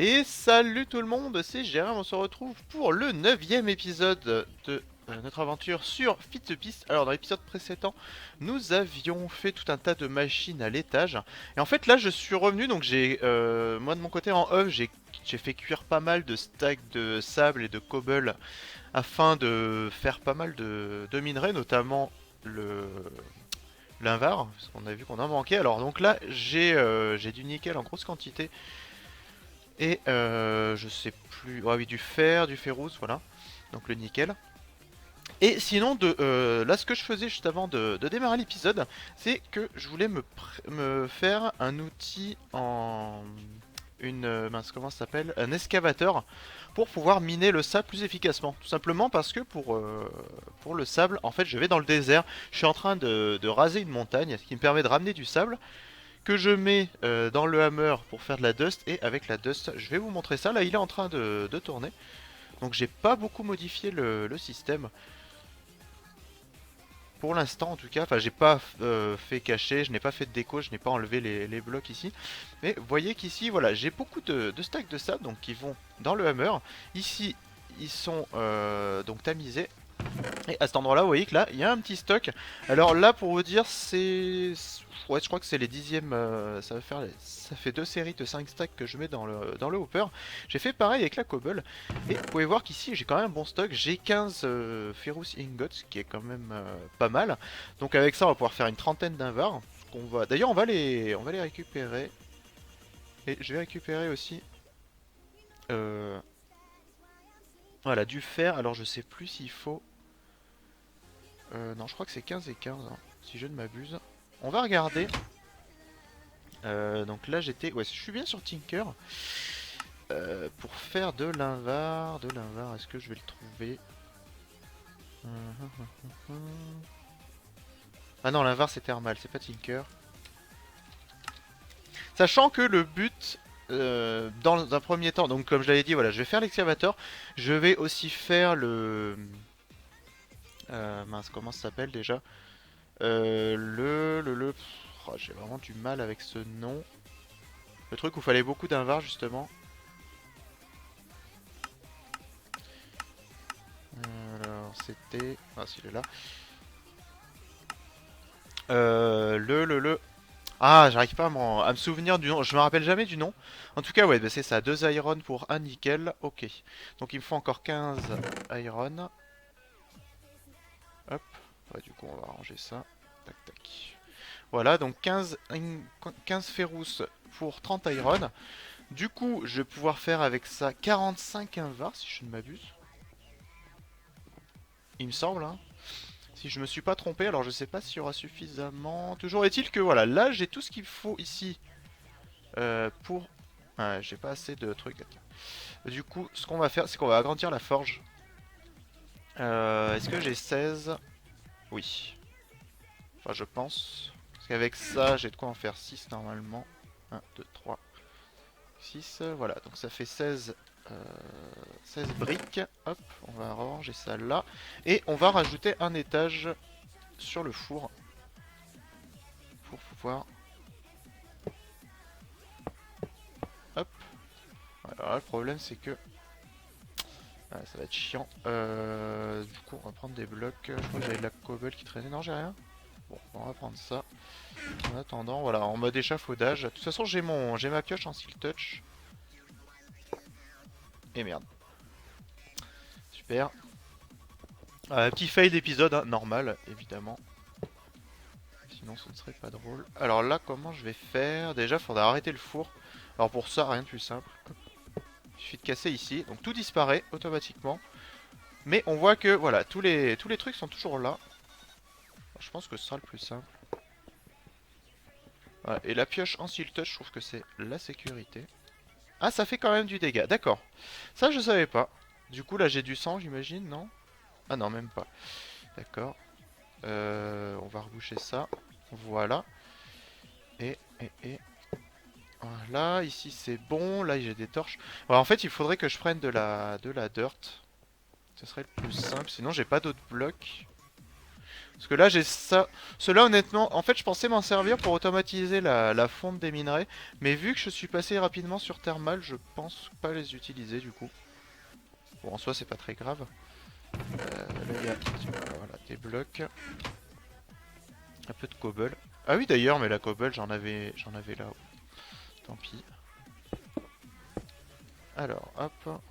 Et salut tout le monde, c'est Jérém, on se retrouve pour le 9e épisode de notre aventure sur Fit the Beast. Alors dans l'épisode précédent, nous avions fait tout un tas de machines à l'étage. Et en fait là je suis revenu, donc moi de mon côté en off, j'ai fait cuire pas mal de stacks de sable et de cobble afin de faire pas mal de minerais, notamment le l'invar, parce qu'on a vu qu'on en manquait. Alors donc là j'ai du nickel en grosse quantité. Et je sais plus. Ah oui, du fer, du ferrous, voilà. Donc le nickel. Et sinon, là, ce que je faisais juste avant de démarrer l'épisode, c'est que je voulais me faire un outil en. Mince, comment ça s'appelle? Un excavateur pour pouvoir miner le sable plus efficacement. Tout simplement parce que pour le sable, en fait, je vais dans le désert. Je suis en train de raser une montagne, ce qui me permet de ramener du sable que je mets dans le hammer pour faire de la dust. Et avec la dust, je vais vous montrer ça. Là, il est en train de tourner. Donc, j'ai pas beaucoup modifié le système. Pour l'instant, en tout cas, enfin, j'ai pas fait cacher, je n'ai pas fait de déco, je n'ai pas enlevé les blocs ici. Mais vous voyez qu'ici, voilà, j'ai beaucoup de stacks de sable donc qui vont dans le hammer. Ici, ils sont donc tamisés. Et à cet endroit-là, vous voyez que là, il y a un petit stock. Alors là, pour vous dire, ouais, je crois que c'est les dixièmes. Ça fait deux séries de 5 stacks que je mets dans le hopper. J'ai fait pareil avec la cobble. Et vous pouvez voir qu'ici, j'ai quand même un bon stock. J'ai 15 ferrous ingots, ce qui est quand même pas mal. Donc avec ça, on va pouvoir faire une trentaine d'invars. D'ailleurs, on va les récupérer. Et je vais récupérer aussi. euh, Voilà, du fer. Alors je sais plus s'il faut. Non, je crois que c'est 15 et 15, hein, si je ne m'abuse. On va regarder. Donc là, ouais, je suis bien sur Tinker. Pour faire de l'invar. Est-ce que je vais le trouver? Ah non, l'invar c'est thermal, c'est pas Tinker. Sachant que le but, dans un premier temps, donc comme je l'avais dit, voilà, je vais faire l'excavateur. Je vais aussi faire le. Mince, comment ça s'appelle déjà? Oh, j'ai vraiment du mal avec ce nom. Le truc où il fallait beaucoup d'invar justement. Alors c'était. Ah, s'il est là. Le. Ah, j'arrive pas à me souvenir du nom. Je me rappelle jamais du nom. En tout cas, ouais, bah, c'est ça. 2 iron pour un nickel. Ok. Donc il me faut encore 15 iron. Hop. Ouais, du coup, on va ranger ça. Tac, tac. Voilà, donc 15 ferrous pour 30 iron. Du coup, je vais pouvoir faire avec ça 45 invars, si je ne m'abuse. Il me semble, hein. Si je me suis pas trompé, alors je sais pas s'il y aura suffisamment. Toujours est-il que voilà, là j'ai tout ce qu'il faut ici pour. Ouais, j'ai pas assez de trucs. Du coup, ce qu'on va faire, c'est qu'on va agrandir la forge. Est-ce que j'ai 16? Oui. Enfin, je pense. Parce qu'avec ça, j'ai de quoi en faire 6 normalement. 1, 2, 3, 6. Voilà, donc ça fait 16 briques. Hop, on va ranger ça là. Et on va rajouter un étage sur le four pour pouvoir. Hop. Alors là, le problème c'est que ça va être chiant. Du coup, on va prendre des blocs. Je crois que j'avais de la cobble qui traînait. Non, j'ai rien. Bon, on va prendre ça. En attendant, voilà, en mode échafaudage. De toute façon, j'ai ma pioche en steel touch. Et merde. Super. Petit fail d'épisode, hein, normal, évidemment. Sinon, ce ne serait pas drôle. Alors là, comment je vais faire? Déjà, il faudra arrêter le four. Alors pour ça, rien de plus simple. Il suffit de casser ici. Donc tout disparaît automatiquement. Mais on voit que, voilà, tous les trucs sont toujours là. Je pense que ce sera le plus simple. Voilà. Et la pioche en steel touch, je trouve que c'est la sécurité. Ah, ça fait quand même du dégât. D'accord. Ça, je savais pas. Du coup, là, j'ai du sang, j'imagine, non? Ah non, même pas. D'accord. On va reboucher ça. Voilà. Et. Voilà, ici c'est bon. Là, j'ai des torches. Ouais, en fait, il faudrait que je prenne de la dirt. Ce serait le plus simple. Sinon, j'ai pas d'autres blocs. Parce que là j'ai ça. Cela honnêtement, en fait je pensais m'en servir pour automatiser la fonte des minerais. Mais vu que je suis passé rapidement sur thermal, je pense pas les utiliser du coup. Bon en soi c'est pas très grave. Là il y a voilà, des blocs. Un peu de cobble. Ah oui d'ailleurs mais la cobble j'en avais là-haut. Tant pis. Alors hop.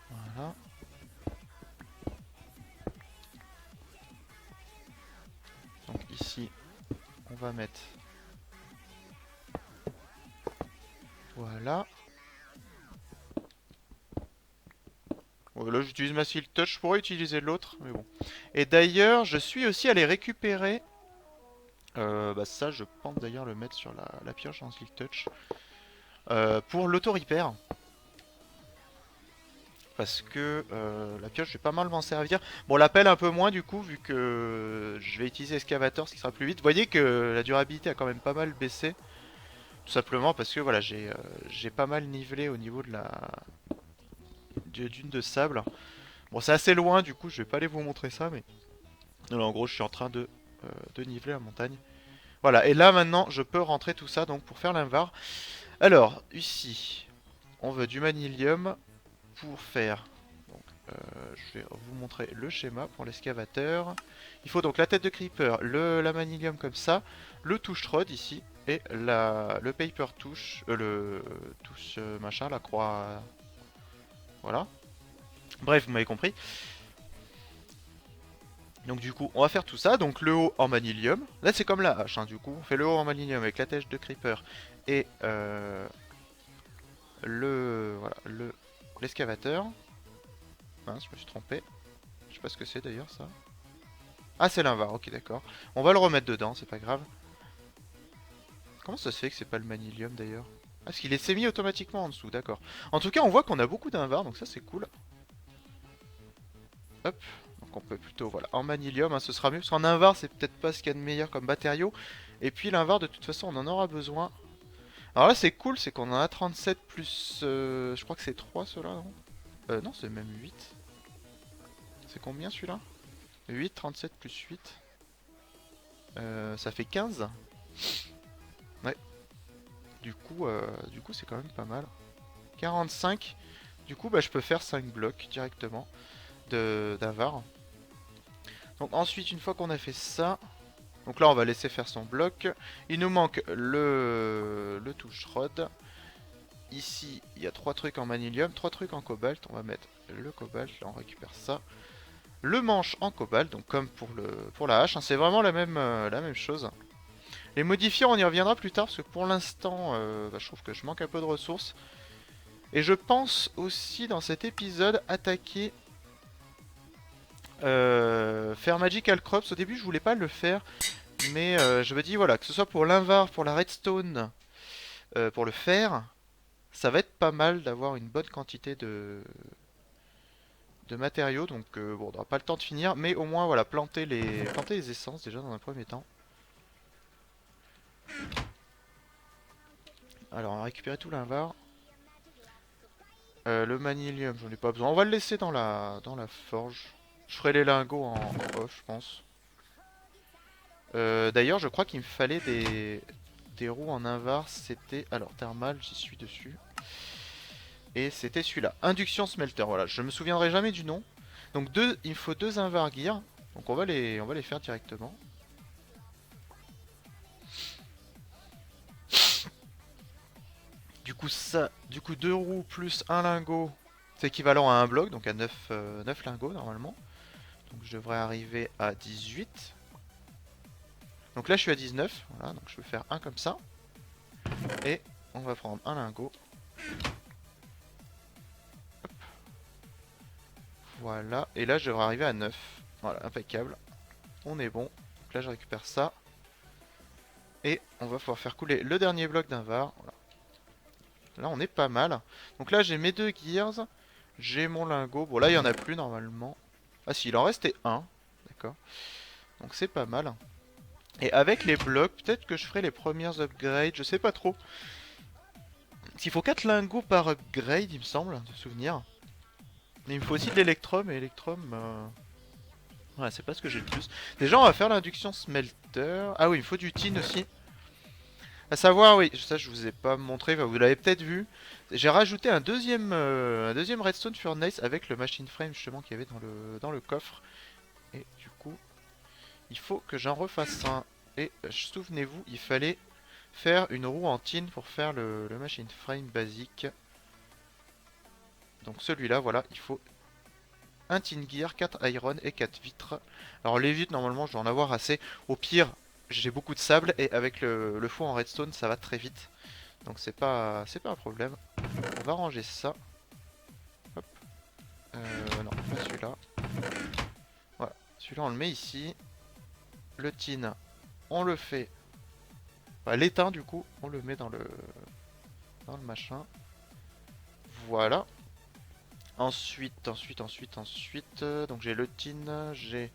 Voilà. Donc ici on va mettre. Voilà. Bon, là j'utilise ma Silk Touch, je pourrais utiliser l'autre, mais bon. Et d'ailleurs, je suis aussi allé récupérer. Bah ça, je pense d'ailleurs le mettre sur la pioche en Silk Touch. Pour l'auto-repair. Parce que la pioche, je vais pas mal m'en servir. Bon, l'appel un peu moins du coup, vu que je vais utiliser Excavator, ce qui sera plus vite. Vous voyez que la durabilité a quand même pas mal baissé. Tout simplement parce que voilà, j'ai pas mal nivelé au niveau de la dune de sable. Bon, c'est assez loin, du coup, je vais pas aller vous montrer ça, mais là, en gros, je suis en train de niveler la montagne. Voilà, et là, maintenant, je peux rentrer tout ça, donc, pour faire l'invar. Alors, ici, on veut du manilium pour faire... Donc, je vais vous montrer le schéma pour l'excavateur. Il faut donc la tête de creeper, la manilium comme ça, le touche rod ici, et le paper touche, le touche machin, la croix... Voilà. Bref, vous m'avez compris. Donc du coup, on va faire tout ça. Donc le haut en manilium. Là, c'est comme la hache, hein, du coup. On fait le haut en manilium avec la tête de creeper et voilà, l'excavateur. Mince, je me suis trompé. Je sais pas ce que c'est d'ailleurs ça. Ah, c'est l'invar. Ok, d'accord. On va le remettre dedans, c'est pas grave. Comment ça se fait que c'est pas le manilium d'ailleurs? Ah, parce qu'il est semi-automatiquement en dessous, d'accord. En tout cas, on voit qu'on a beaucoup d'invar, donc ça c'est cool. Hop. Donc on peut plutôt, voilà, en manilium, hein, ce sera mieux. Parce qu'en invar, c'est peut-être pas ce qu'il y a de meilleur comme matériau. Et puis l'invar, de toute façon, on en aura besoin. Alors là, c'est cool, c'est qu'on en a 37 plus... je crois que c'est 3 ceux-là, non? Non, c'est même 8. C'est combien celui-là? 8, 37 plus 8. Ça fait 15. Ouais. Du coup c'est quand même pas mal. 45. Du coup, bah, je peux faire 5 blocs directement d'avar. Donc ensuite, une fois qu'on a fait ça... Donc là, on va laisser faire son bloc. Il nous manque le touche rod. Ici, il y a 3 trucs en manilium, 3 trucs en cobalt. On va mettre le cobalt, là on récupère ça. Le manche en cobalt, donc comme pour la hache, hein, c'est vraiment la même chose. Les modifiants, on y reviendra plus tard, parce que pour l'instant, bah, je trouve que je manque un peu de ressources. Et je pense aussi, dans cet épisode, attaquer... faire Magical Crops. Au début, je voulais pas le faire, mais je me dis, voilà, que ce soit pour l'invar, pour la redstone, pour le fer, ça va être pas mal d'avoir une bonne quantité de matériaux. Donc, bon, on n'aura pas le temps de finir, mais au moins, voilà, planter les essences déjà dans un premier temps. Alors, on va récupérer tout l'invar. Le manilium, j'en ai pas besoin. On va le laisser dans la forge. Je ferai les lingots en off, je pense. D'ailleurs, je crois qu'il me fallait des roues en invar. C'était... Alors, thermal, j'y suis dessus. Et c'était celui-là. Induction smelter, voilà. Je me souviendrai jamais du nom. Donc, il me faut 2 invar gear. Donc, on va les faire directement. Du coup 2 roues plus un lingot, c'est équivalent à un bloc, donc à 9 lingots normalement. Donc je devrais arriver à 18. Donc là je suis à 19, voilà, donc je peux faire un comme ça. Et on va prendre un lingot. Hop. Voilà, et là je devrais arriver à 9. Voilà, impeccable. On est bon. Donc là je récupère ça. Et on va pouvoir faire couler le dernier bloc d'invar. Voilà. Là on est pas mal. Donc là j'ai mes 2 gears. J'ai mon lingot. Bon là il n'y en a plus normalement. Ah si, il en restait un. D'accord. Donc c'est pas mal. Et avec les blocs, peut-être que je ferai les premières upgrades. Je sais pas trop. S'il faut 4 lingots par upgrade, il me semble, de souvenir. Mais il me faut aussi de l'électrum, et l'électrum... ouais, c'est pas ce que j'ai le plus. Déjà, on va faire l'induction smelter. Ah oui, il me faut du tin aussi. À savoir, oui, ça je vous ai pas montré, enfin, vous l'avez peut-être vu. J'ai rajouté un deuxième redstone furnace avec le machine frame justement qu'il y avait dans le coffre. Et du coup, il faut que j'en refasse un. Et souvenez-vous, il fallait faire une roue en tin pour faire le machine frame basique. Donc celui-là, voilà, il faut un tin gear, 4 iron et 4 vitres. Alors les vitres, normalement, je dois en avoir assez. Au pire, j'ai beaucoup de sable et avec le four en redstone, ça va très vite. Donc c'est pas un problème. On va ranger ça. Hop. Non, pas celui-là. Voilà. Celui-là, on le met ici. Le tin, on le fait. Enfin, l'étain, du coup, on le met dans le machin. Voilà. Ensuite. Donc j'ai le tin, j'ai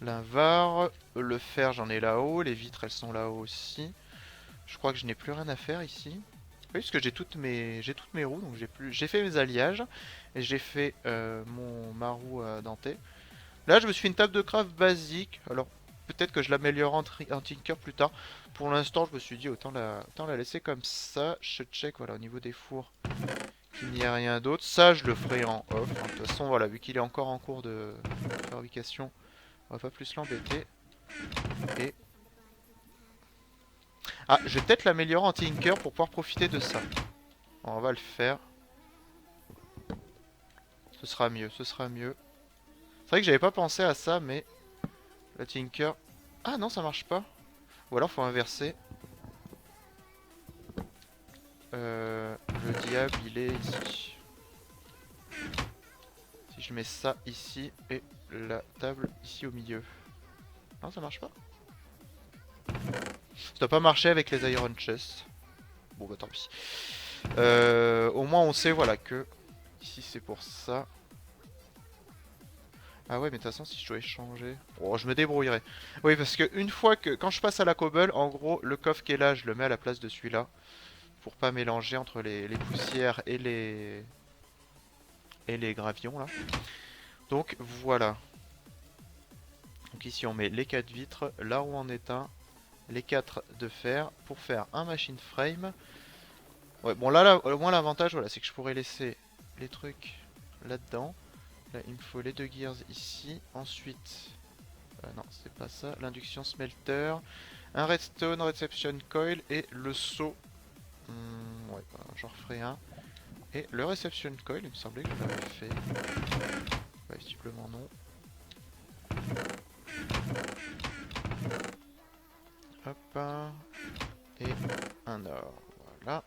l'invar. Le fer, j'en ai là-haut. Les vitres, elles sont là-haut aussi. Je crois que je n'ai plus rien à faire ici. Oui, parce que j'ai toutes mes roues, donc j'ai fait mes alliages et j'ai fait ma roue dentée. Là, je me suis fait une table de craft basique. Alors, peut-être que je l'améliorerai en Tinker plus tard. Pour l'instant, je me suis dit autant la laisser comme ça. Je check, voilà, au niveau des fours, qu'il n'y a rien d'autre. Ça, je le ferai en off. De toute façon, voilà, vu qu'il est encore en cours de fabrication, on va pas plus l'embêter. Et ah, je vais peut-être l'améliorer en Tinker pour pouvoir profiter de ça. On va le faire. Ce sera mieux, ce sera mieux. C'est vrai que j'avais pas pensé à ça, mais la Tinker... Ah non, ça marche pas. Ou alors faut inverser. Le diable, il est ici. Si je mets ça ici et la table ici au milieu. Non, ça marche pas. Ça doit pas marcher avec les Iron Chests. Bon bah tant pis. Au moins on sait voilà que ici c'est pour ça. Ah ouais mais de toute façon si je dois échanger... Oh je me débrouillerai. Oui parce que une fois que... Quand je passe à la cobble, en gros le coffre qui est là je le mets à la place de celui-là. Pour pas mélanger entre les poussières et les gravions là. Donc voilà. Donc ici on met les 4 vitres, là où on est un, les 4 de fer pour faire un machine frame. Ouais bon là au moins l'avantage voilà, c'est que je pourrais laisser les trucs là-dedans. Là il me faut les 2 gears ici. Ensuite, non c'est pas ça, l'induction smelter, un redstone reception coil et le seau. Ouais bah, j'en referai un. Et le reception coil, il me semblait que je l'avais fait. Bah, visiblement non. Hop. Et un or. Voilà.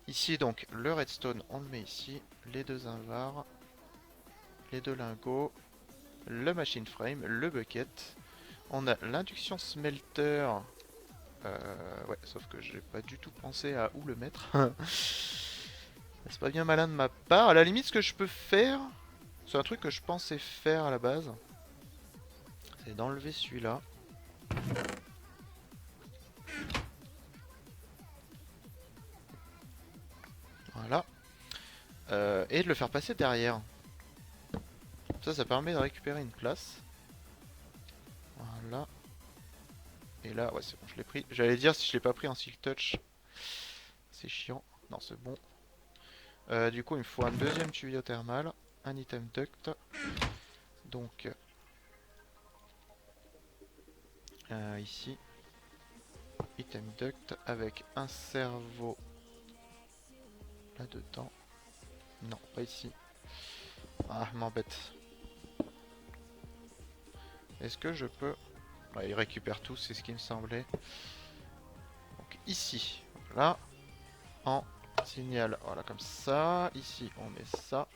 Ici donc le redstone, on le met ici. Les 2 invars. Les 2 lingots. Le machine frame. Le bucket. On a l'induction smelter. Ouais, sauf que j'ai pas du tout pensé à où le mettre. C'est pas bien malin de ma part. À la limite, ce que je peux faire, c'est un truc que je pensais faire à la base. C'est d'enlever celui-là. Voilà. Et de le faire passer derrière. Ça permet de récupérer une place. Voilà. Et là, ouais, c'est bon, je l'ai pris. J'allais dire si je l'ai pas pris en Silk Touch. C'est chiant. Non, c'est bon. Du coup, il me faut un deuxième tuyau thermal. Un item duct. Donc, ici. Item duct avec un cerveau là-dedans. Non, pas ici. Ah, m'embête. Est-ce que je peux... Ouais, il récupère tout, c'est ce qui me semblait. Donc ici, voilà. En signal, voilà, comme ça. Ici, on met ça.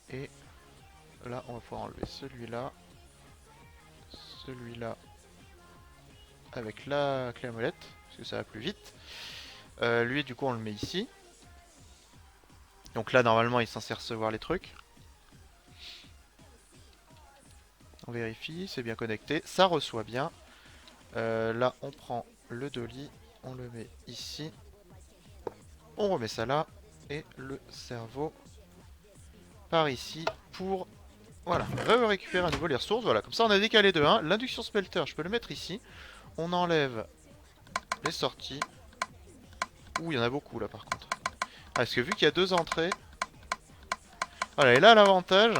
Et là, on va pouvoir enlever celui-là. Celui-là. Avec la clé à molette, parce que ça va plus vite. Lui, du coup, on le met ici. Donc là, normalement, il est censé recevoir les trucs. On vérifie, c'est bien connecté. Ça reçoit bien. Là, on prend le dolly. On le met ici. On remet ça là. Et le cerveau par ici pour... Voilà, récupérer à nouveau les ressources. Voilà, comme ça on a décalé de 1. L'induction smelter, je peux le mettre ici. On enlève les sorties. Ouh, il y en a beaucoup là par contre. Ah, parce que vu qu'il y a 2 entrées... Voilà, et là l'avantage,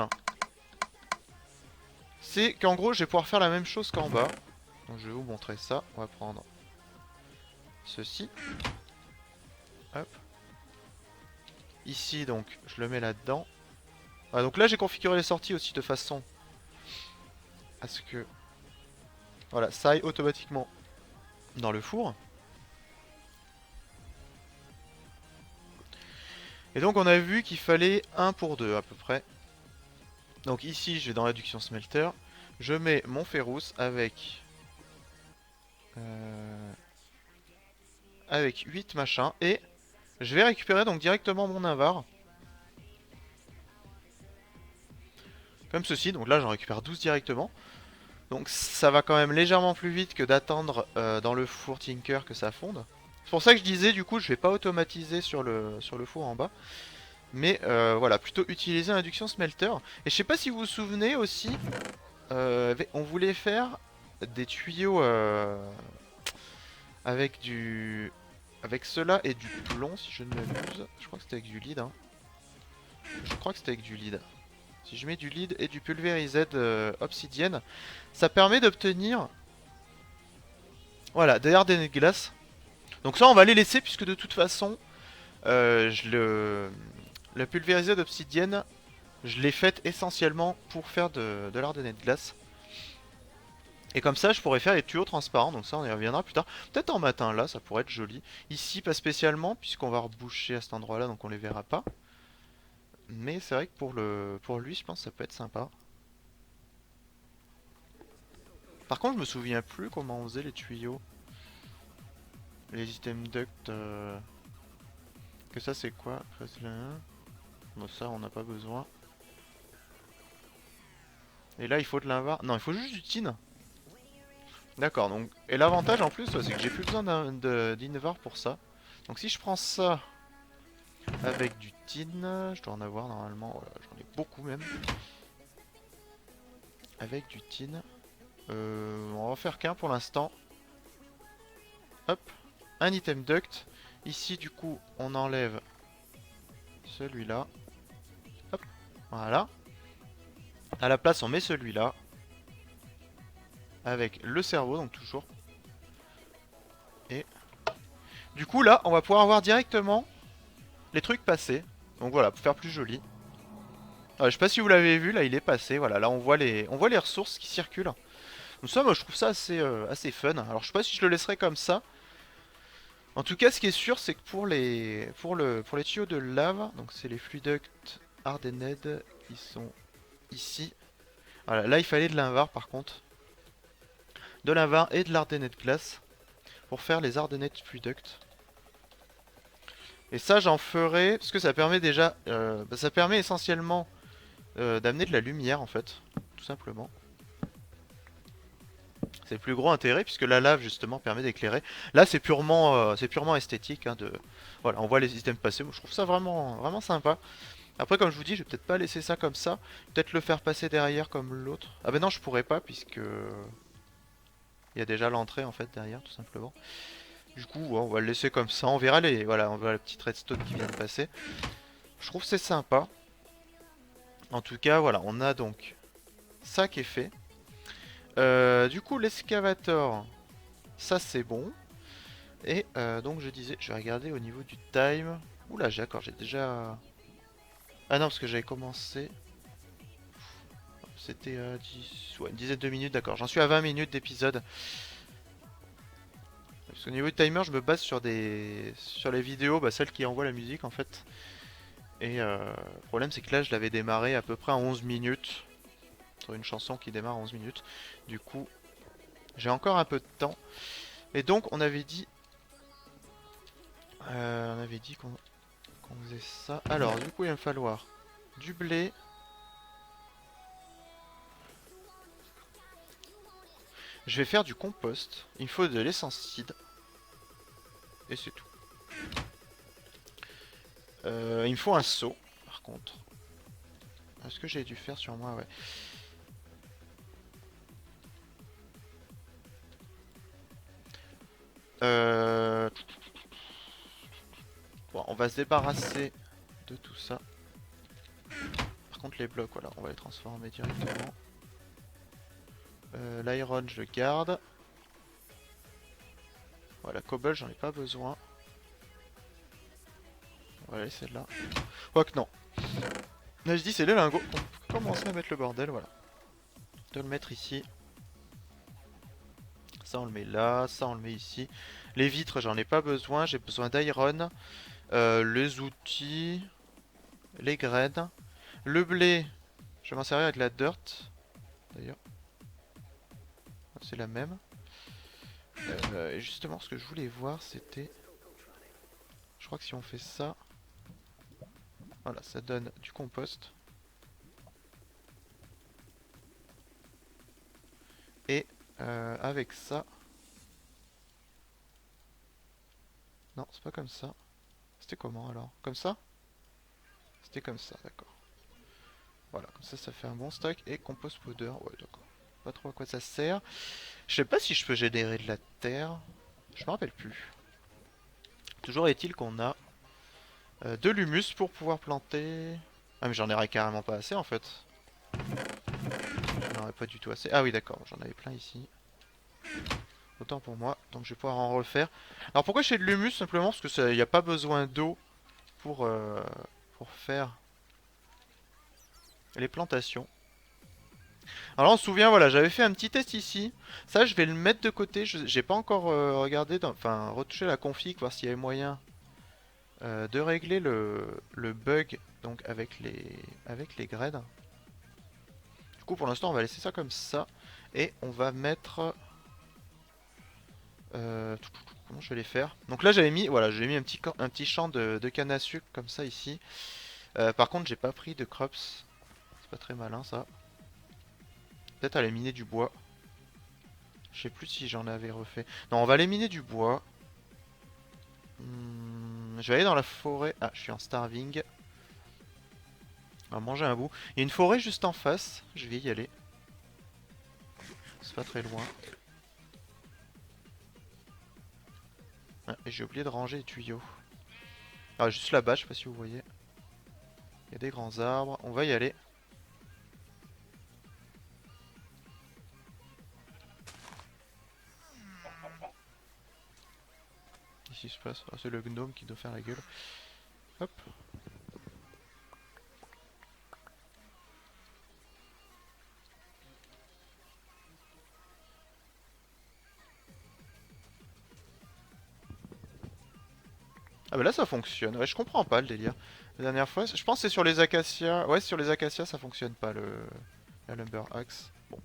c'est qu'en gros je vais pouvoir faire la même chose qu'en bas. Donc je vais vous montrer ça. On va prendre ceci. Hop. Ici donc, je le mets là-dedans. Ah, donc là j'ai configuré les sorties aussi de façon à ce que... Voilà, ça aille automatiquement dans le four. Et donc on a vu qu'il fallait 1 pour 2 à peu près. Donc ici je vais dans réduction smelter. Je mets mon ferrous avec... avec 8 machins. Et je vais récupérer donc directement mon invar. Comme ceci, donc là j'en récupère 12 directement. Donc ça va quand même légèrement plus vite que d'attendre dans le four Tinker que ça fonde. C'est pour ça que je disais du coup je vais pas automatiser sur le four en bas. Mais voilà, plutôt utiliser l'induction smelter. Et je sais pas si vous vous souvenez aussi, on voulait faire des tuyaux avec du... Avec cela et du plomb si je ne m'abuse. Je crois que c'était avec du lead. Hein. Je crois que c'était avec du lead. Si je mets du lead et du pulvérisé obsidienne, ça permet d'obtenir... Voilà, des hardened glace. Donc ça on va les laisser puisque de toute façon, la pulvérisée d'obsidienne, je l'ai faite essentiellement pour faire de l'hardened glace. Et comme ça je pourrais faire les tuyaux transparents, donc ça on y reviendra plus tard. Peut-être en matin là, ça pourrait être joli. Ici pas spécialement puisqu'on va reboucher à cet endroit là, donc on les verra pas. Mais c'est vrai que pour lui je pense que ça peut être sympa. Par contre je me souviens plus comment on faisait les tuyaux. Les item duct... Que ça c'est quoi? Bon ça on n'a pas besoin. Et là il faut de l'invar. Non il faut juste du tin. D'accord donc. Et l'avantage en plus c'est que j'ai plus besoin d'invar pour ça. Donc si je prends ça avec du tin, je dois en avoir normalement, voilà, j'en ai beaucoup même. Avec du tin. On va faire qu'un pour l'instant. Hop. Un item duct. Ici du coup on enlève celui-là. Hop. Voilà. À la place on met celui-là. Avec le cerveau donc toujours. Et du coup là on va pouvoir avoir directement les trucs passés. Donc voilà, pour faire plus joli. Je sais pas si vous l'avez vu, là il est passé. Voilà, là on voit les ressources qui circulent. Donc ça moi je trouve ça assez fun. Alors je sais pas si je le laisserai comme ça. En tout cas ce qui est sûr c'est que pour les tuyaux de lave, donc c'est les fluiducts hardened qui sont ici. Voilà, là il fallait de l'invar par contre. De l'invar et de l'hardened glace pour faire les hardened fluiducts. Et ça j'en ferai parce que ça permet déjà ça permet essentiellement d'amener de la lumière en fait, tout simplement. C'est le plus gros intérêt puisque la lave justement permet d'éclairer. Là c'est purement esthétique hein, voilà, on voit les items passer. Moi, je trouve ça vraiment sympa. Après comme je vous dis, je vais peut-être pas laisser ça comme ça, peut-être le faire passer derrière comme l'autre. Ah ben non, je pourrais pas puisque il y a déjà l'entrée en fait derrière tout simplement. Du coup, ouais, on va le laisser comme ça, on verra on verra la petite redstone qui vient de passer. Je trouve que c'est sympa. En tout cas, voilà, on a donc ça qui est fait. Du coup, l'excavator, ça c'est bon. Et donc je disais, je vais regarder au niveau du time. Oula, d'accord, j'ai déjà... Ah non, parce que j'avais commencé... C'était ouais, une dizaine de minutes, d'accord. J'en suis à 20 minutes d'épisode. Parce qu'au niveau du timer, je me base sur les vidéos, celles qui envoient la musique en fait. Et le problème c'est que là, je l'avais démarré à peu près à 11 minutes. Sur une chanson qui démarre à 11 minutes. Du coup, j'ai encore un peu de temps. Et donc, on avait dit qu'on faisait ça. Alors, du coup, il va me falloir du blé. Je vais faire du compost. Il me faut de l'essence seed. Et c'est tout. Il me faut un seau, par contre. Est-ce que j'ai dû faire sur moi? Ouais. Euh... Bon, on va se débarrasser de tout ça. Par contre, les blocs, voilà, on va les transformer directement. L'iron, je le garde. Voilà, cobble, j'en ai pas besoin. On va laisser là. Quoique non. Là, je dis, c'est les lingots. On peut commencer à mettre le bordel, voilà. De le mettre ici. Ça, on le met là. Ça, on le met ici. Les vitres, j'en ai pas besoin. J'ai besoin d'iron. Les outils. Les graines. Le blé, je vais m'en servir avec la dirt. D'ailleurs. C'est la même. Et justement, ce que je voulais voir, c'était... Je crois que si on fait ça... Voilà, ça donne du compost. Et avec ça... Non, c'est pas comme ça. C'était comment alors? Comme ça? C'était comme ça, d'accord. Voilà, comme ça fait un bon stock. Et compost powder, ouais, d'accord. Pas trop à quoi ça sert. Je sais pas si je peux générer de la terre. Je me rappelle plus. Toujours est-il qu'on a de l'humus pour pouvoir planter... Ah mais j'en aurais carrément pas assez en fait. J'en aurais pas du tout assez. Ah oui d'accord, j'en avais plein ici. Autant pour moi, donc je vais pouvoir en refaire. Alors pourquoi je fais de l'humus? Simplement parce que il n'y a pas besoin d'eau pour faire les plantations. Alors on se souvient, voilà, j'avais fait un petit test ici. Ça je vais le mettre de côté, j'ai pas encore regardé, enfin retouché la config, voir s'il y avait moyen de régler le bug donc avec les graines. Du coup pour l'instant on va laisser ça comme ça. Et on va mettre... comment je vais les faire? Donc là j'avais mis, voilà, j'ai mis un petit champ de canne à sucre comme ça ici. Par contre j'ai pas pris de crops. C'est pas très malin ça. Peut-être aller miner du bois. Je sais plus si j'en avais refait. Non, on va aller miner du bois. Je vais aller dans la forêt. Ah, je suis en starving. On va manger un bout. Il y a une forêt juste en face. Je vais y aller. C'est pas très loin. Ah, et j'ai oublié de ranger les tuyaux. Ah, juste là-bas, je sais pas si vous voyez. Il y a des grands arbres. On va y aller. Qu'est-ce qui se passe? Ah, c'est le gnome qui doit faire la gueule. Hop. Ah bah là ça fonctionne. Ouais, je comprends pas le délire. La dernière fois, je pense que c'est sur les acacias. Ouais, sur les acacias ça fonctionne pas la lumber axe. Bon,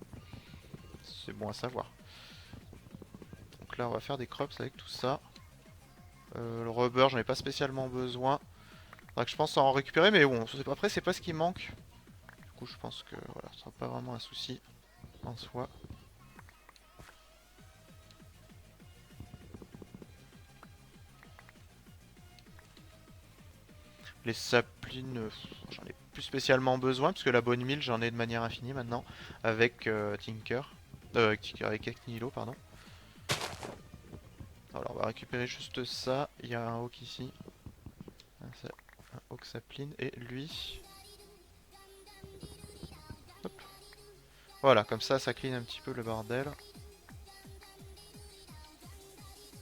c'est bon à savoir. Donc là on va faire des crops avec tout ça. Le rubber, j'en ai pas spécialement besoin. Faudra que je pense à en récupérer, mais bon, après c'est pas ce qui manque. Du coup je pense que voilà, ce sera pas vraiment un souci en soi. Les saplines, j'en ai plus spécialement besoin, puisque la bonne mille j'en ai de manière infinie maintenant, avec Tinker. Avec Nilo, pardon. Alors on va récupérer juste ça. Il y a un oak ici. Un oak sapline. Et lui. Hop. Voilà, comme ça clean un petit peu le bordel.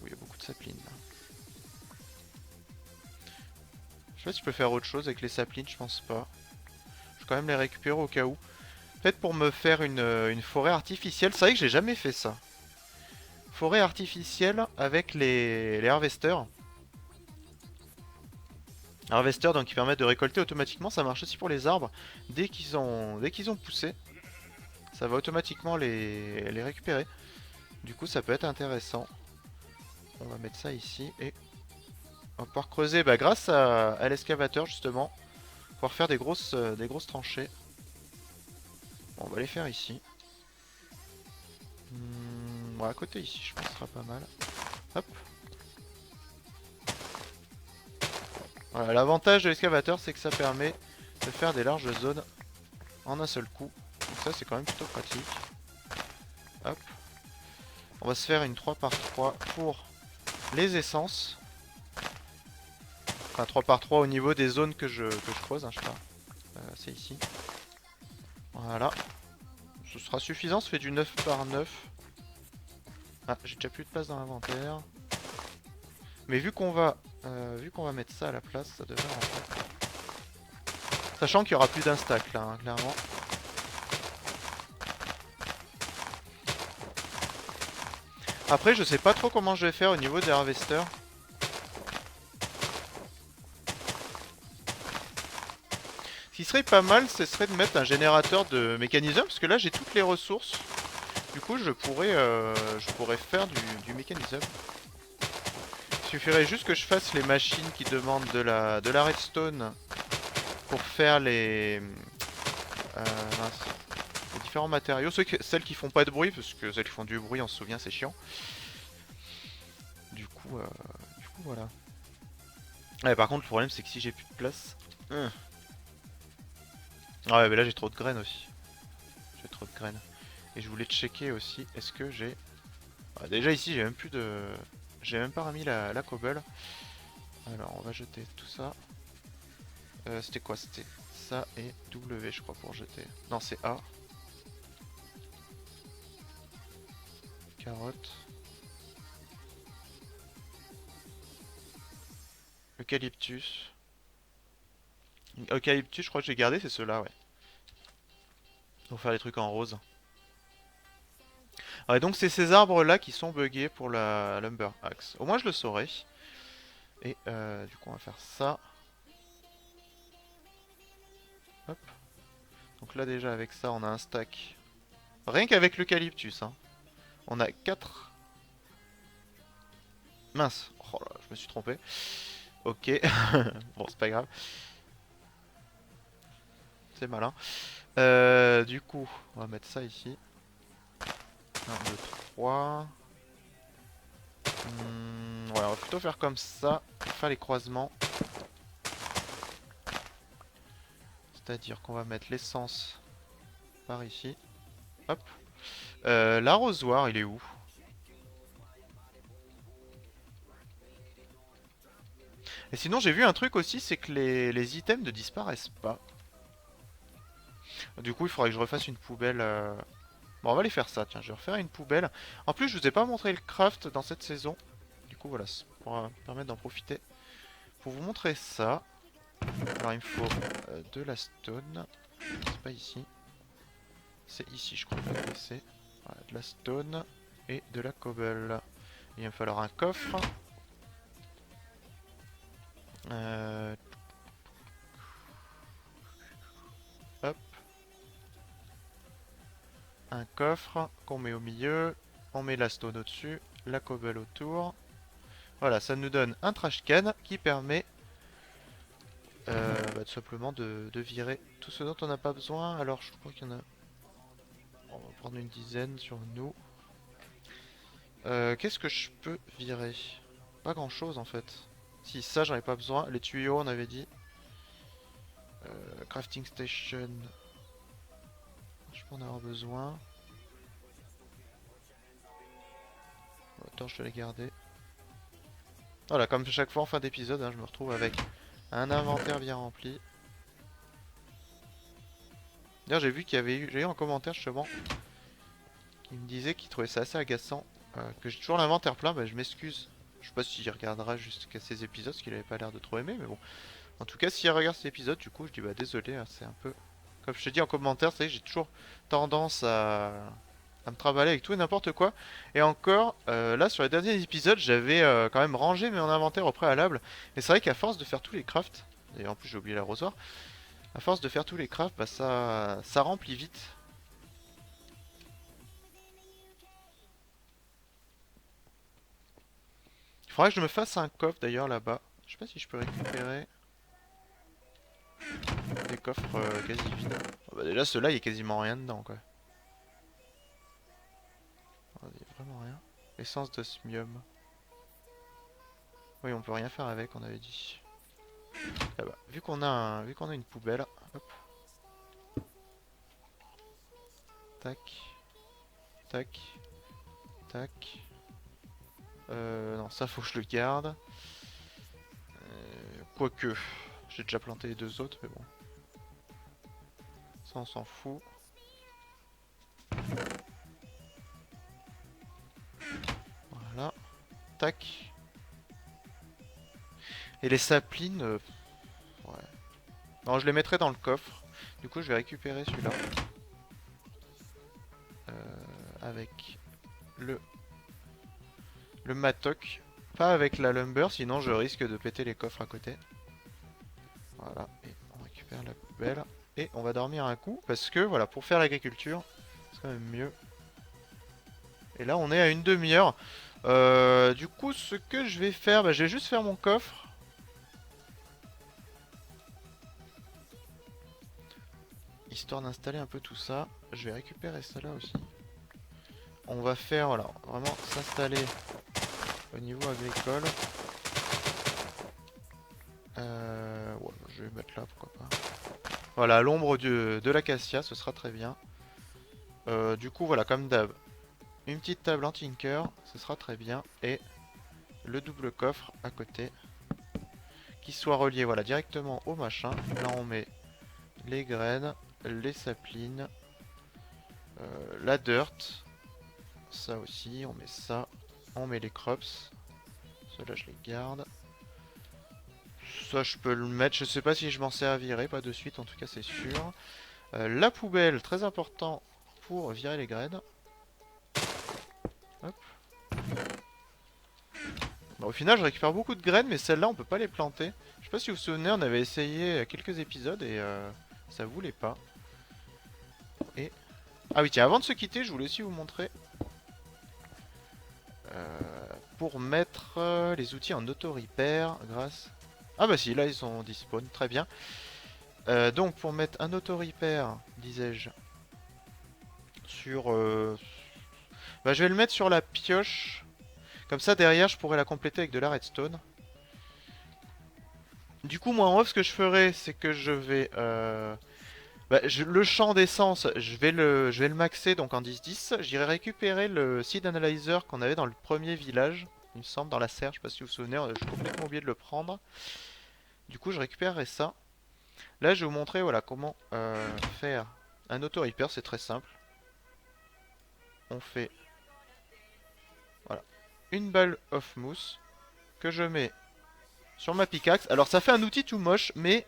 Oui, il y a beaucoup de saplines là. Je sais pas si je peux faire autre chose avec les saplines, je pense pas. Je vais quand même les récupérer au cas où. Peut-être pour me faire une forêt artificielle. C'est vrai que j'ai jamais fait ça. Forêt artificielle avec les harvesters. Harvesters donc qui permettent de récolter automatiquement. Ça marche aussi pour les arbres. Dès qu'ils ont poussé, ça va automatiquement les récupérer. Du coup ça peut être intéressant. On va mettre ça ici et on va pouvoir creuser grâce à l'excavateur justement. Pouvoir faire des grosses tranchées. Bon, on va les faire ici. Bon, à côté ici, je pense que ce sera pas mal. Hop. Voilà, l'avantage de l'excavateur, c'est que ça permet de faire des larges zones en un seul coup. Donc ça, c'est quand même plutôt pratique. Hop. On va se faire une 3 par 3 pour les essences. Enfin, 3 par 3 au niveau des zones que je creuse, hein, je sais pas. C'est ici. Voilà. Ce sera suffisant, ça fait du 9 par 9. Ah, j'ai déjà plus de place dans l'inventaire. Mais vu qu'on va mettre ça à la place, ça devrait rentrer. Sachant qu'il y aura plus d'un stack là, hein, clairement. Après, je sais pas trop comment je vais faire au niveau des harvesters. Ce qui serait pas mal, ce serait de mettre un générateur de mécanisme, parce que là j'ai toutes les ressources. Du coup, je pourrais faire du mécanisme. Il suffirait juste que je fasse les machines qui demandent de la redstone pour faire mince, les différents matériaux. Celles qui font pas de bruit, parce que celles qui font du bruit, on se souvient, c'est chiant. Du coup, voilà. Ouais, par contre, le problème, c'est que si j'ai plus de place... Ah ouais, mais là j'ai trop de graines aussi. J'ai trop de graines. Et je voulais checker aussi, est-ce que j'ai... Ah, déjà ici, j'ai même plus de... J'ai même pas remis la cobble. Alors, on va jeter tout ça. C'était quoi? C'était ça et W, je crois, pour jeter. Non, c'est A. Carotte. Eucalyptus. Eucalyptus, je crois que j'ai gardé, c'est ceux-là, ouais. Pour faire les trucs en rose. Ouais, donc c'est ces arbres-là qui sont buggés pour la Lumber Axe. Au moins je le saurai. Et du coup on va faire ça. Hop. Donc là déjà avec ça on a un stack. Rien qu'avec l'eucalyptus, hein. On a 4. Mince. Oh là, je me suis trompé. Ok. Bon, c'est pas grave. C'est malin. Du coup, on va mettre ça ici. 1, 2, 3. Ouais, on va plutôt faire comme ça. Faire les croisements. C'est-à-dire qu'on va mettre l'essence par ici. Hop. L'arrosoir, il est où? Et sinon, j'ai vu un truc aussi, c'est que les items ne disparaissent pas. Du coup, il faudrait que je refasse une poubelle. Bon, on va aller faire ça. Tiens, je vais refaire une poubelle. En plus, je vous ai pas montré le craft dans cette saison. Du coup, voilà, ça pourra me permettre d'en profiter. Pour vous montrer ça. Alors, il me faut de la stone. C'est pas ici. C'est ici, je crois. C'est voilà, de la stone et de la cobble. Il va me falloir un coffre. Euh, Hop. Un coffre qu'on met au milieu. On met la stone au-dessus. La cobble autour. Voilà, ça nous donne un trash can qui permet tout simplement de virer tout ce dont on n'a pas besoin. Alors je crois qu'il y en a... On va prendre une dizaine sur nous. Qu'est-ce que je peux virer? Pas grand chose en fait. Si ça j'en ai pas besoin. Les tuyaux on avait dit. Crafting station. Je peux en avoir besoin. Attends, je te l'ai gardé. Voilà, comme chaque fois en fin d'épisode, hein, je me retrouve avec un inventaire bien rempli. D'ailleurs, j'ai eu un commentaire justement qui me disait qu'il trouvait ça assez agaçant que j'ai toujours l'inventaire plein. Bah, je m'excuse. Je sais pas s'il regardera jusqu'à ces épisodes, parce qu'il avait pas l'air de trop aimer, mais bon. En tout cas, s'il regarde ces épisodes, du coup, je dis bah désolé, hein, c'est un peu. Comme je te dis en commentaire, c'est j'ai toujours tendance à me trimballer avec tout et n'importe quoi. Et encore, là sur les derniers épisodes, j'avais quand même rangé mon inventaire au préalable. Et c'est vrai qu'à force de faire tous les crafts, et en plus j'ai oublié l'arrosoir, à force de faire tous les crafts, bah ça remplit vite. Il faudrait que je me fasse un coffre d'ailleurs là-bas. Je sais pas si je peux récupérer des coffres quasi vides. Oh, bah déjà ceux-là, il y a quasiment rien dedans quoi. Oh, il y a vraiment rien. Essence d'osmium. Oui, on peut rien faire avec, on avait dit. Ah bah, vu qu'on a une poubelle, hop, tac, tac, tac. Non, ça faut que je le garde. Quoique, j'ai déjà planté les deux autres, mais bon. Ça, on s'en fout. Voilà. Tac. Et les saplines, ouais. Non, je les mettrai dans le coffre. Du coup, je vais récupérer celui-là. Avec le matok. Pas avec la lumber, sinon je risque de péter les coffres à côté. Voilà, et on récupère la poubelle. Et on va dormir un coup, parce que voilà, pour faire l'agriculture, c'est quand même mieux. Et là, on est à une demi-heure. Du coup, ce que je vais faire, bah, je vais juste faire mon coffre. Histoire d'installer un peu tout ça. Je vais récupérer ça là aussi. On va faire, voilà, vraiment s'installer au niveau agricole. Ouais, je vais mettre là, pourquoi pas. Voilà, à l'ombre de l'acacia, ce sera très bien. Du coup, voilà, comme d'hab, une petite table en tinker, ce sera très bien. Et le double coffre à côté, qui soit relié, voilà, directement au machin. Là, on met les graines, les saplines, la dirt. Ça aussi, on met ça. On met les crops. Ceux-là, je les garde. Ça, je peux le mettre. Je sais pas si je m'en servirai, pas de suite, en tout cas, c'est sûr. La poubelle, très important pour virer les graines. Hop. Bon, au final, je récupère beaucoup de graines, mais celles-là, on peut pas les planter. Je sais pas si vous vous souvenez, on avait essayé quelques épisodes et ça voulait pas. Et... Ah oui, tiens, avant de se quitter, je voulais aussi vous montrer... pour mettre les outils en auto-repair grâce... Ah bah si, là, ils sont dispawn, très bien. Donc, pour mettre un auto-repair, disais-je, sur... Bah, je vais le mettre sur la pioche. Comme ça, derrière, je pourrais la compléter avec de la redstone. Du coup, moi, en off, ce que je ferai, c'est que je vais... Bah, le champ d'essence, je vais le maxer donc en 10-10. J'irai récupérer le seed analyzer qu'on avait dans le premier village, il me semble, dans la serre. Je sais pas si vous vous souvenez, j'ai complètement oublié de le prendre. Du coup, je récupérerai ça. Là, je vais vous montrer voilà, comment faire un auto-repair. C'est très simple. On fait voilà, une balle of mousse que je mets sur ma pickaxe. Alors, ça fait un outil tout moche, mais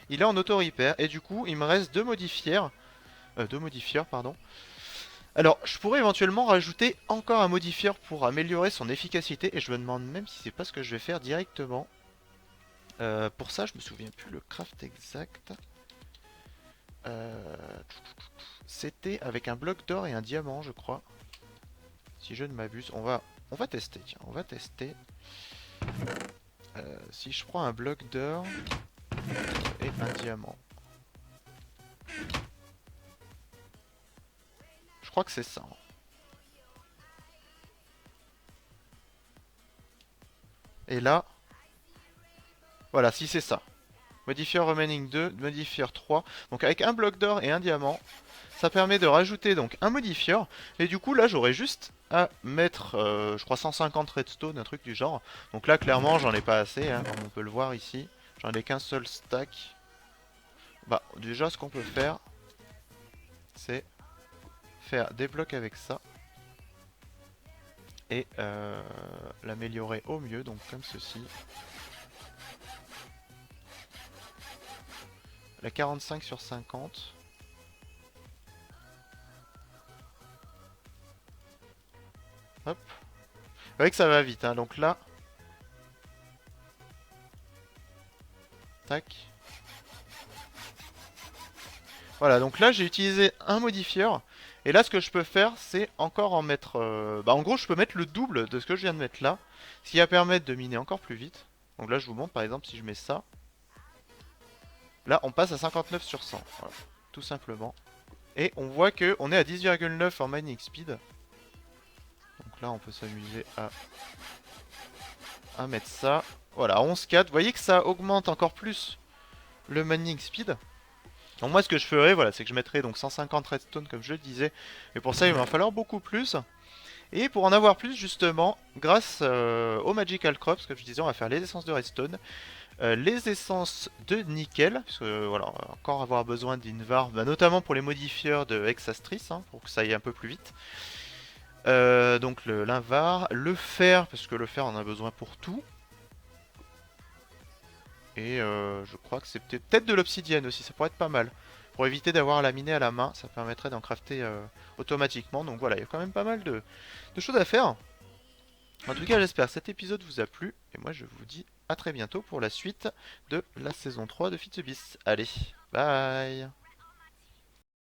il est en auto-repair. Et du coup, il me reste deux modifiers. Pardon. Alors, je pourrais éventuellement rajouter encore un modifier pour améliorer son efficacité. Et je me demande même si c'est pas ce que je vais faire directement. Pour ça, je me souviens plus le craft exact. C'était avec un bloc d'or et un diamant, je crois. Si je ne m'abuse, on va tester. Tiens, on va tester. Si je prends un bloc d'or et un diamant. Je crois que c'est ça. Et là, voilà, si c'est ça. Modifier remaining 2, modifier 3. Donc avec un bloc d'or et un diamant, ça permet de rajouter donc un modifier. Et du coup là j'aurais juste à mettre, je crois 150 redstone, un truc du genre. Donc là clairement j'en ai pas assez, hein, comme on peut le voir ici. J'en ai qu'un seul stack. Bah déjà ce qu'on peut faire, c'est faire des blocs avec ça. Et l'améliorer au mieux, donc comme ceci. La 45 sur 50. Hop. Vous voyez que ça va vite, hein. Donc là. Tac. Voilà, donc là j'ai utilisé un modifier. Et là ce que je peux faire, c'est encore en mettre... Bah en gros je peux mettre le double de ce que je viens de mettre là. Ce qui va permettre de miner encore plus vite. Donc là je vous montre par exemple si je mets ça. Là on passe à 59 sur 100. Voilà, tout simplement. Et on voit que on est à 10,9 en mining speed. Donc là on peut s'amuser à mettre ça. Voilà, 11,4. Vous voyez que ça augmente encore plus le mining speed. Donc moi ce que je ferais, voilà, c'est que je mettrais donc 150 redstone comme je le disais. Mais pour ça il va en falloir beaucoup plus. Et pour en avoir plus justement, grâce au Magical Crops, comme je disais, on va faire les essences de redstone, les essences de nickel, parce que voilà, on va encore avoir besoin d'Invar, bah, notamment pour les modifieurs de Hexastris, hein, pour que ça aille un peu plus vite. Donc l'invar, le fer, parce que le fer on en a besoin pour tout. Et je crois que c'est peut-être de l'obsidienne aussi, ça pourrait être pas mal. Pour éviter d'avoir à la miner à la main, ça permettrait d'en crafter automatiquement. Donc voilà, il y a quand même pas mal de choses à faire. En tout cas, j'espère que cet épisode vous a plu. Et moi, je vous dis à très bientôt pour la suite de la saison 3 de Fitsubis. Allez, bye!